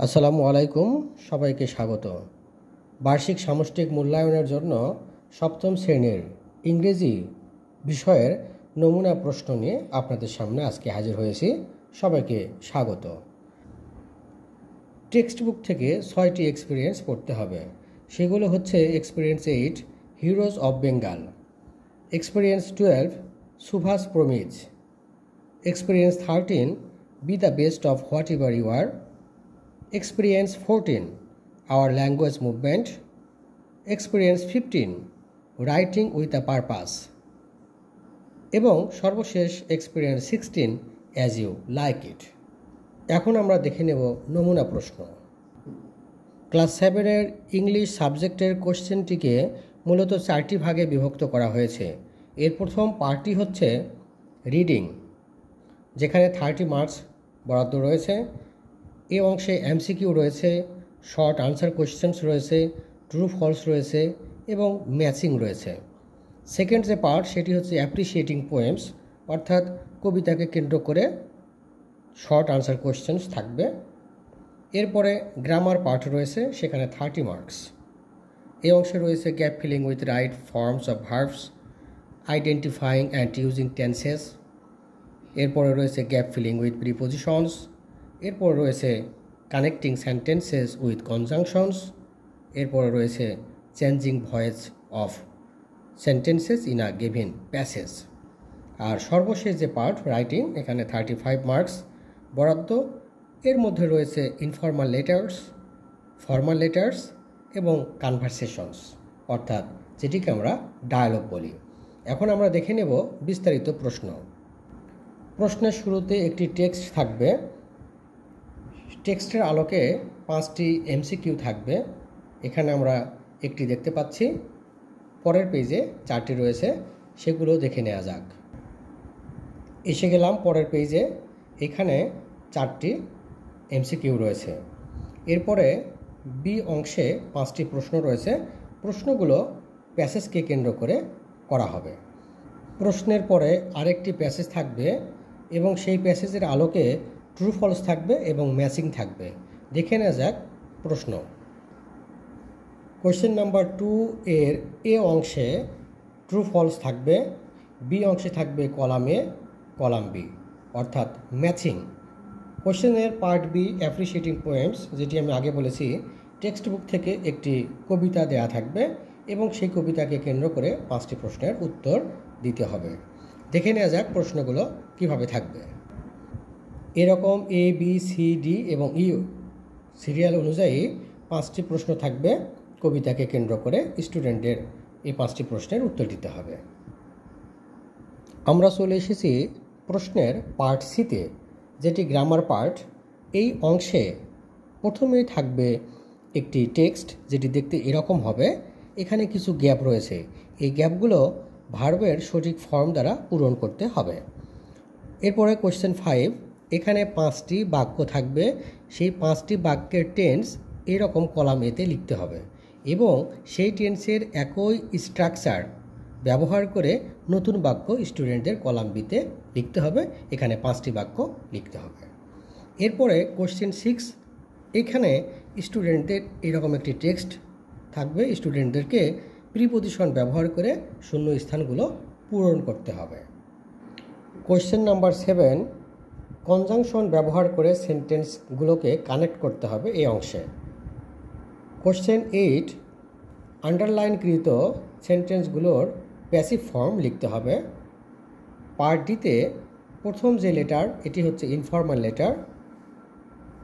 আসসালামু আলাইকুম, সবাইকে স্বাগত। বার্ষিক সামষ্টিক মূল্যায়নের জন্য সপ্তম শ্রেণীর ইংরেজি বিষয়ের নমুনা প্রশ্ন নিয়ে আপনাদের সামনে আজকে হাজির হয়েছি। সবাইকে স্বাগত। টেক্সট বুক থেকে 6টি এক্সপিরিয়েন্স পড়তে হবে। সেগুলো হচ্ছে experience 8 heroes of Bengal, experience 12 Subhash promise, experience 13 be the best of whatever you are, Experience 14 Our Language Movement, Experience 15 Writing with a Purpose এবং সর্বশেষ Experience 16 As You Like It। এখন আমরা দেখে নেব নমুনা প্রশ্ন। ক্লাস 7-এর ইংলিশ সাবজেক্টের কোশ্চেনটিকে মূলত 4টি ভাগে বিভক্ত করা হয়েছে। এর প্রথম পার্টটি হচ্ছে রিডিং, যেখানে 30 মার্কস বরাদ্দ রয়েছে। এই অংশে এমসিকিউ রয়েছে, শর্ট আনসার কোয়েশ্চেন্স রয়েছে, ট্রু ফলস রয়েছে এবং ম্যাচিং রয়েছে। সেকেন্ড যে পার্ট সেটি হচ্ছে অ্যাপ্রিসিয়েটিং পোয়েমস, অর্থাৎ কবিতাকে কেন্দ্র করে শর্ট আনসার কোয়েশ্চেন্স থাকবে। এরপরে গ্রামার পার্ট রয়েছে, সেখানে 30 মার্কস। এই অংশে রয়েছে gap filling with right forms of verbs, identifying and using tenses. এরপরে রয়েছে গ্যাপ ফিলিং উইথ প্রিপোজিশনস। এরপর রয়েছে কানেক্টিং সেন্টেন্সেস উইথ কনজাংশনস। এরপরে রয়েছে changing voice of sentences in a given passage. আর সর্বশেষ যে পার্ট রাইটিং, এখানে 35 মার্কস বরাদ্দ। এর মধ্যে রয়েছে ইনফর্মাল লেটার্স, ফর্মাল লেটার্স এবং কনভারসেশনস, অর্থাৎ যেটিকে আমরা ডায়ালগ বলি। এখন আমরা দেখে নেব বিস্তারিত প্রশ্ন। প্রশ্নের শুরুতে একটি টেক্সট থাকবে। টেক্সটের আলোকে 5টি এমসিকিউ থাকবে। এখানে আমরা একটি দেখতে পাচ্ছি, পরের পেজে 4টি রয়েছে, সেগুলো দেখে নেওয়া যাক। এসে গেলাম পরের পেজে, এখানে 4টি এমসিকিউ রয়েছে। এরপরে বি অংশে 5টি প্রশ্ন রয়েছে। প্রশ্নগুলো প্যাসেজকে কেন্দ্র করে করা হবে। প্রশ্নের পরে আরেকটি প্যাসেজ থাকবে এবং সেই প্যাসেজের আলোকে ট্রু ফলস থাকবে এবং ম্যাচিং থাকবে। দেখে নেওয়া যাক প্রশ্ন। কোয়েশ্চেন নাম্বার 2 এর এ অংশে ট্রু ফলস থাকবে, বি অংশে থাকবে কলাম এ, কলাম বি, অর্থাৎ ম্যাচিং। কোয়েশ্চেনের পার্ট বি অ্যাপ্রিসিয়েটিং পোয়েমস, যেটি আমি আগে বলেছি, টেক্সট বুক থেকে একটি কবিতা দেয়া থাকবে এবং সেই কবিতাকে কেন্দ্র করে 5টি প্রশ্নের উত্তর দিতে হবে। দেখে নেওয়া যাক প্রশ্নগুলো কিভাবে থাকবে। এরকম এ বি সি ডি এবং ইউ সিরিয়াল অনুযায়ী 5টি প্রশ্ন থাকবে। কবিতাকে কেন্দ্র করে স্টুডেন্টদের এই 5টি প্রশ্নের উত্তর দিতে হবে। আমরা চলে এসেছি প্রশ্নের পার্ট সিতে, যেটি গ্রামার পার্ট। এই অংশে প্রথমেই থাকবে একটি টেক্সট, যেটি দেখতে এরকম হবে। এখানে কিছু গ্যাপ রয়েছে, এই গ্যাপগুলো ভার্বের সঠিক ফর্ম দ্বারা পূরণ করতে হবে। এরপরে কোয়েশ্চেন 5, এখানে 5টি বাক্য থাকবে। সেই 5টি বাক্যের টেন্স এরকম কলাম এতে লিখতে হবে এবং সেই টেন্সের একই স্ট্রাকচার ব্যবহার করে নতুন বাক্য স্টুডেন্টদের কলাম বিতে লিখতে হবে। এখানে 5টি বাক্য লিখতে হবে। এরপরে কোয়েশ্চেন 6, এখানে স্টুডেন্টদের এরকম একটি টেক্সট থাকবে। স্টুডেন্টদেরকে প্রিপোজিশন ব্যবহার করে শূন্য স্থানগুলো পূরণ করতে হবে। কোয়েশ্চেন নাম্বার 7, কনজাংশন ব্যবহার করে সেন্টেন্সগুলোকে কানেক্ট করতে হবে এই অংশে। কোয়েশ্চেন 8, আন্ডারলাইনকৃত সেন্টেন্সগুলোর প্যাসিভ ফর্ম লিখতে হবে। পার্ট ডিতে প্রথম যে লেটার, এটি হচ্ছে ইনফর্মাল লেটার।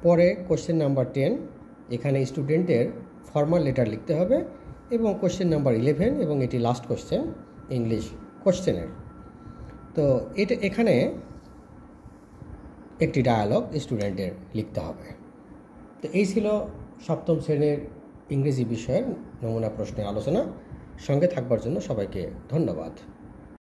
পরে কোয়েশ্চেন নাম্বার 10, এখানে স্টুডেন্টের ফর্মাল লেটার লিখতে হবে এবং কোয়েশ্চেন নাম্বার 11 এবং এটি লাস্ট কোয়েশ্চেন ইংলিশ কোয়েশ্চেনের। তো এখানে একটি ডায়ালগ স্টুডেন্টের লিখতে হবে। তো এই ছিল সপ্তম শ্রেণীর ইংরেজি বিষয়ের নমুনা প্রশ্নের আলোচনা। সঙ্গে থাকবার জন্য সবাইকে ধন্যবাদ।